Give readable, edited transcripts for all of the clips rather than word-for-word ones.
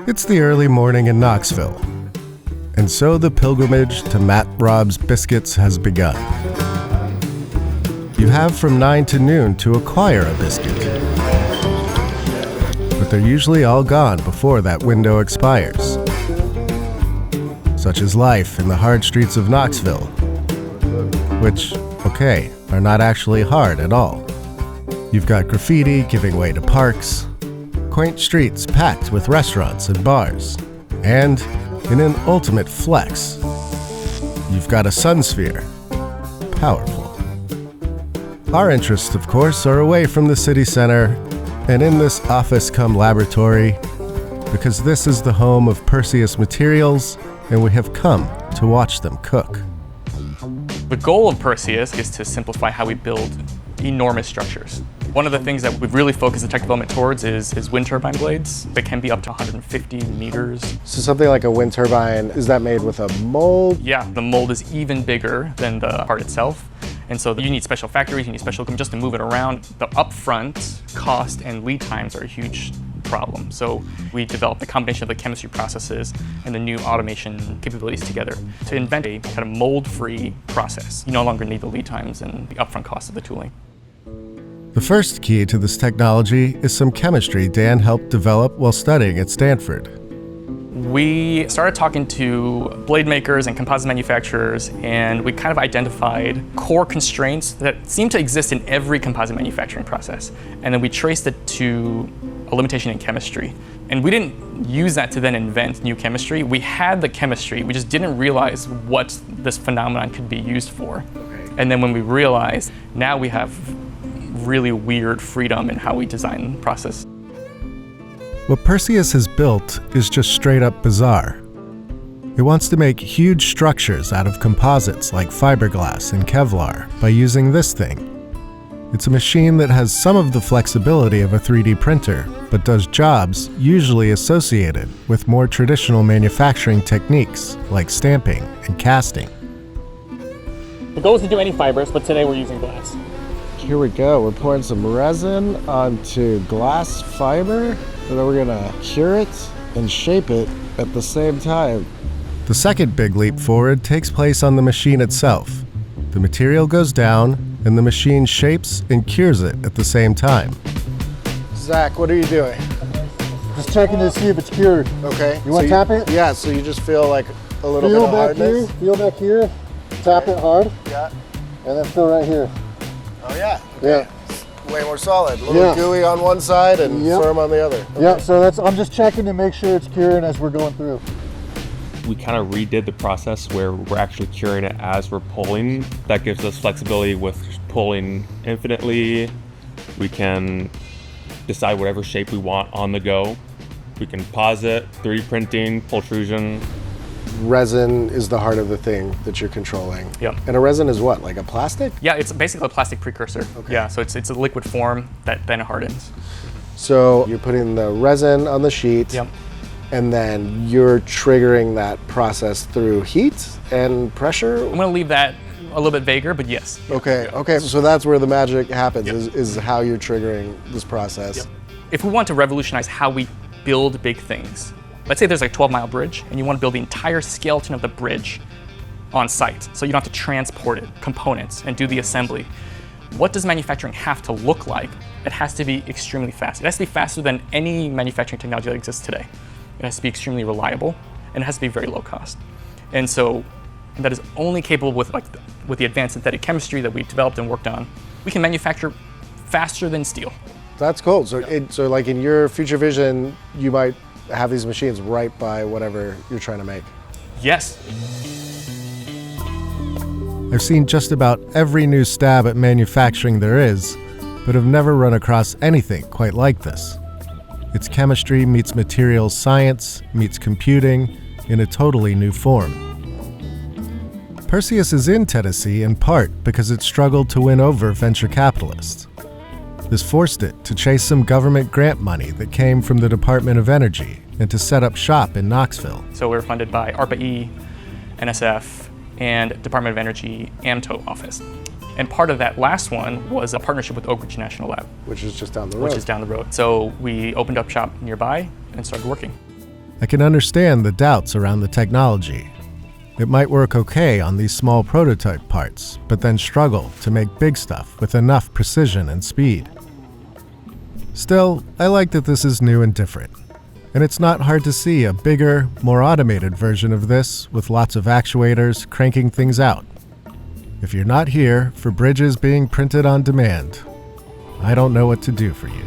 It's the early morning in Knoxville, and so the pilgrimage to Matt Rob's Biscuits has begun. You have from 9 to noon to acquire a biscuit, but they're usually all gone before that window expires. Such is life in the hard streets of Knoxville, which, okay, are not actually hard at all. You've got graffiti giving way to parks, quaint streets packed with restaurants and bars, and in an ultimate flex, you've got a sun sphere. Powerful. Our interests, of course, are away from the city center and in this office-cum-laboratory, because this is the home of Perseus Materials, and we have come to watch them cook. The goal of Perseus is to simplify how we build enormous structures. One of the things that we've really focused the tech development towards is wind turbine blades that can be up to 150 meters. So something like a wind turbine, is that made with a mold? Yeah, the mold is even bigger than the part itself. And so you need special factories, you need special equipment just to move it around. The upfront cost and lead times are a huge problem. So we developed a combination of the chemistry processes and the new automation capabilities together to invent a kind of mold-free process. You no longer need the lead times and the upfront cost of the tooling. The first key to this technology is some chemistry Dan helped develop while studying at Stanford. We started talking to blade makers and composite manufacturers, and we kind of identified core constraints that seem to exist in every composite manufacturing process. And then we traced it to a limitation in chemistry. And we didn't use that to then invent new chemistry. We had the chemistry, we just didn't realize what this phenomenon could be used for. And then when we realized, now we have really weird freedom in how we design the process. What Perseus has built is just straight up bizarre. It wants to make huge structures out of composites like fiberglass and Kevlar by using this thing. It's a machine that has some of the flexibility of a 3D printer, but does jobs usually associated with more traditional manufacturing techniques like stamping and casting. The goal is to do any fibers, but today we're using glass. Here we go, we're pouring some resin onto glass fiber, and then we're gonna cure it and shape it at the same time. The second big leap forward takes place on the machine itself. The material goes down, and the machine shapes and cures it at the same time. Zach, what are you doing? Just checking to see if it's cured. Okay. You want to tap it? Yeah, so you just feel like a little bit of hardness? Feel back here, tap it hard. Yeah. And then feel right here. Oh yeah. Okay. Yeah. Way more solid. A little gooey on one side and firm on the other. Okay. Yeah, so I'm just checking to make sure it's curing as we're going through. We kind of redid the process where we're actually curing it as we're pulling. That gives us flexibility with pulling infinitely. We can decide whatever shape we want on the go. We can pause it, 3D printing, pultrusion. Resin is the heart of the thing that you're controlling. Yep. And a resin is what, like a plastic? Yeah, it's basically a plastic precursor. Okay. Yeah, so it's a liquid form that then hardens. So you're putting the resin on the sheet. Yep. And then you're triggering that process through heat and pressure? I'm gonna leave that a little bit vaguer, but yes. Okay, okay, so that's where the magic happens, is how you're triggering this process. Yep. If we want to revolutionize how we build big things, let's say there's like a 12-mile bridge, and you want to build the entire skeleton of the bridge on site, so you don't have to transport it, components, and do the assembly. What does manufacturing have to look like? It has to be extremely fast. It has to be faster than any manufacturing technology that exists today. It has to be extremely reliable, and it has to be very low cost. And so that is only capable with the advanced synthetic chemistry that we've developed and worked on. We can manufacture faster than steel. That's cool. So, so like in your future vision, you might have these machines right by whatever you're trying to make. Yes. I've seen just about every new stab at manufacturing there is, but have never run across anything quite like this. It's chemistry meets materials science meets computing in a totally new form. Perseus is in Tennessee in part because it struggled to win over venture capitalists. This forced it to chase some government grant money that came from the Department of Energy and to set up shop in Knoxville. So we were funded by ARPA-E, NSF, and Department of Energy AMTO office. And part of that last one was a partnership with Oak Ridge National Lab. Which is just down the road. Which is down the road. So we opened up shop nearby and started working. I can understand the doubts around the technology. It might work okay on these small prototype parts, but then struggle to make big stuff with enough precision and speed. Still, I like that this is new and different, and it's not hard to see a bigger, more automated version of this with lots of actuators cranking things out. If you're not here for bridges being printed on demand, I don't know what to do for you.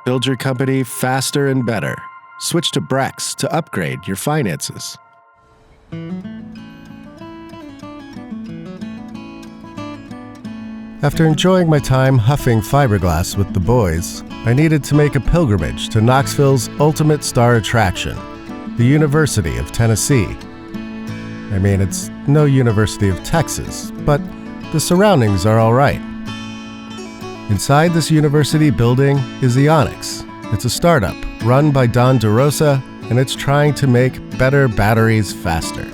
Build your company faster and better. Switch to Brex to upgrade your finances. After enjoying my time huffing fiberglass with the boys, I needed to make a pilgrimage to Knoxville's ultimate star attraction, the University of Tennessee. I mean, it's no University of Texas, but the surroundings are all right. Inside this university building is Eonix. It's a startup run by Don DeRosa, and it's trying to make better batteries faster.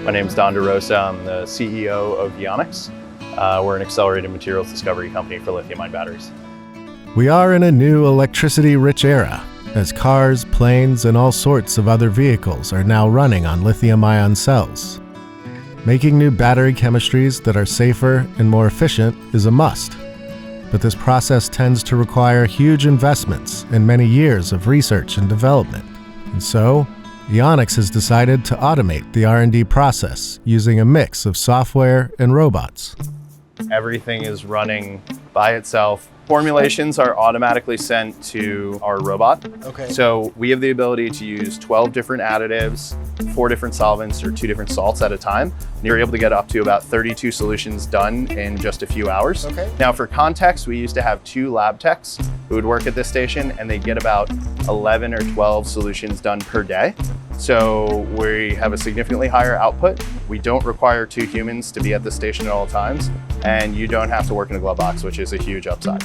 My name is Don DeRosa. I'm the CEO of Eonix. We're an accelerated materials discovery company for lithium-ion batteries. We are in a new electricity-rich era, as cars, planes, and all sorts of other vehicles are now running on lithium-ion cells. Making new battery chemistries that are safer and more efficient is a must. But this process tends to require huge investments and many years of research and development. And so, Eonix has decided to automate the R&D process using a mix of software and robots. Everything is running by itself. Formulations are automatically sent to our robot. Okay. So we have the ability to use 12 different additives, 4 different solvents, or 2 different salts at a time. And you're able to get up to about 32 solutions done in just a few hours. Okay. Now for context, we used to have 2 lab techs who would work at this station, and they get about 11 or 12 solutions done per day. So we have a significantly higher output. We don't require 2 humans to be at the station at all times, and you don't have to work in a glove box, which is a huge upside.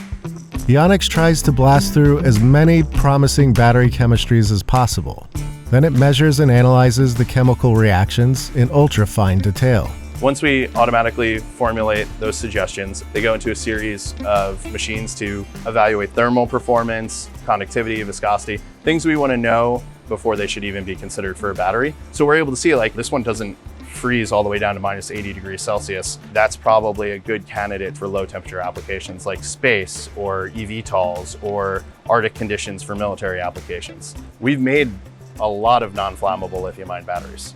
Eonix tries to blast through as many promising battery chemistries as possible. Then it measures and analyzes the chemical reactions in ultra-fine detail. Once we automatically formulate those suggestions, they go into a series of machines to evaluate thermal performance, conductivity, viscosity, things we want to know before they should even be considered for a battery. So we're able to see, like, this one doesn't freeze all the way down to minus 80 degrees Celsius. That's probably a good candidate for low temperature applications like space or eVTOLs or Arctic conditions for military applications. We've made a lot of non-flammable lithium-ion batteries.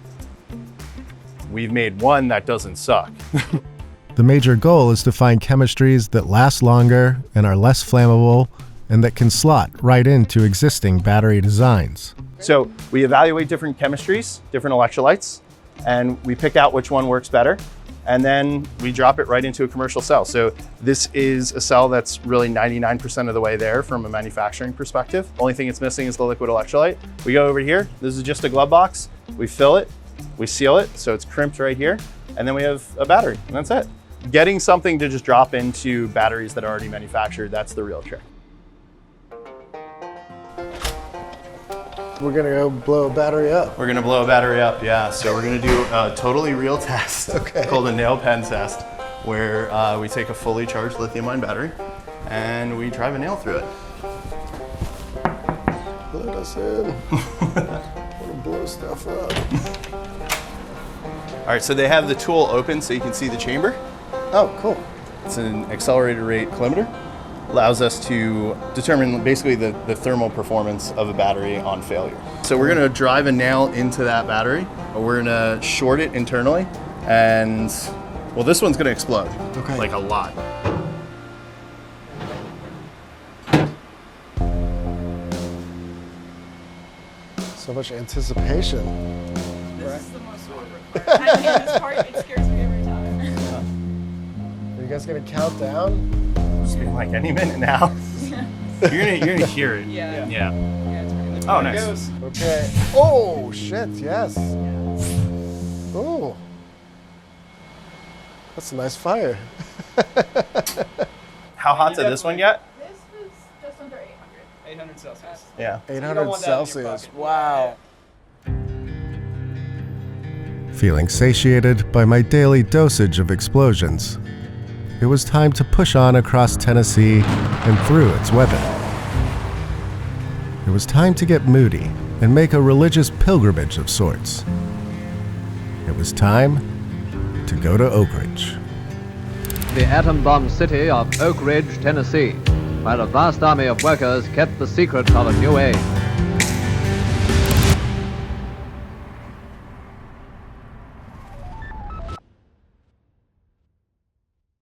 We've made one that doesn't suck. The major goal is to find chemistries that last longer and are less flammable and that can slot right into existing battery designs. So we evaluate different chemistries, different electrolytes, and we pick out which one works better, and then we drop it right into a commercial cell. So this is a cell that's really 99% of the way there from a manufacturing perspective. Only thing it's missing is the liquid electrolyte. We go over here, this is just a glove box, we fill it, we seal it, so it's crimped right here, and then we have a battery, and that's it. Getting something to just drop into batteries that are already manufactured, that's the real trick. We're gonna go blow a battery up. We're gonna blow a battery up, yeah. So we're gonna do a totally real test called a nail pen test, where we take a fully charged lithium-ion battery and we drive a nail through it. Let us in. I wanna blow stuff up. All right, so they have the tool open so you can see the chamber. Oh, cool. It's an accelerated rate collimator. Allows us to determine basically the thermal performance of a battery on failure. So we're gonna drive a nail into that battery, we're gonna short it internally, and well, this one's gonna explode, like a lot. So much anticipation. This is the most awkward. I hate this part, it scares me every time. Are you guys gonna count down? Just be like any minute now. You're gonna hear it. Yeah. Yeah. Yeah, it's pretty Oh, nice. Okay. Oh, shit, yes. Oh. That's a nice fire. How hot did this one get? This was just under 800. 800 Celsius. Yeah. 800 Celsius. Wow. Feeling satiated by my daily dosage of explosions, it was time to push on across Tennessee and through its weather. It was time to get moody and make a religious pilgrimage of sorts. It was time to go to Oak Ridge. The atom bomb city of Oak Ridge, Tennessee, where a vast army of workers kept the secret of a new age.